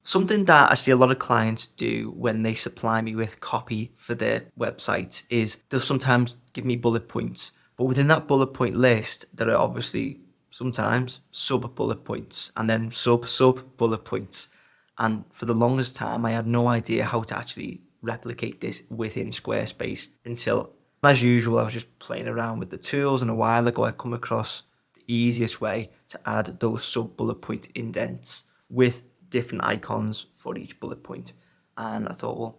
Something that I see a lot of clients do when they supply me with copy for their websites is they'll sometimes give me bullet points, but within that bullet point list, there are obviously sometimes sub bullet points and then sub bullet points. And for the longest time, I had no idea how to actually replicate this within Squarespace until, as usual, I was just playing around with the tools, and a while ago I come across the easiest way to add those sub bullet point indents with different icons for each bullet point. And I thought, well,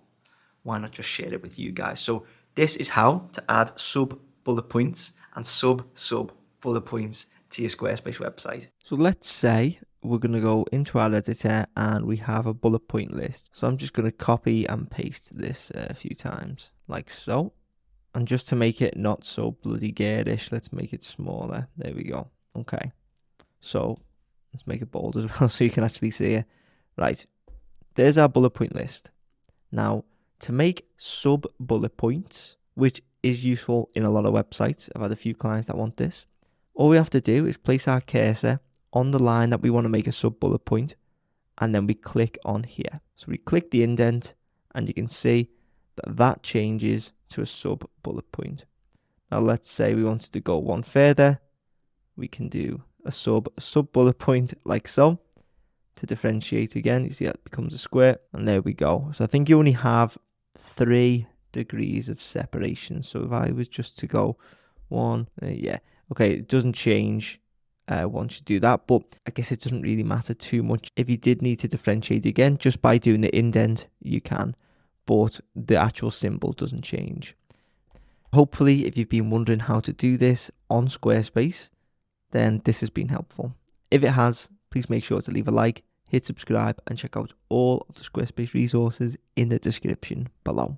why not just share it with you guys? So this is how to add sub bullet points and sub bullet points to your Squarespace website. So let's say we're going to go into our editor and we have a bullet point list. So I'm just going to copy and paste this a few times like so. And just to make it not so bloody garish, let's make it smaller. There we go. Okay. So let's make it bold as well so you can actually see it. Right, there's our bullet point list. Now, to make sub bullet points, which is useful in a lot of websites, I've had a few clients that want this. All we have to do is place our cursor on the line that we want to make a sub bullet point, and then we click on here. So we click the indent, and you can see that that changes to a sub bullet point. Now, let's say we wanted to go one further. We can do a sub bullet point like so. To differentiate again, you see that becomes a square, and there we go. So I think you only have 3 degrees of separation. So if I was just to go 1, yeah, okay, it doesn't change once you do that, but I guess it doesn't really matter too much. If you did need to differentiate again, just by doing the indent, you can, but the actual symbol doesn't change. Hopefully, if you've been wondering how to do this on Squarespace, then this has been helpful. If it has, please make sure to leave a like, hit subscribe, and check out all of the Squarespace resources in the description below.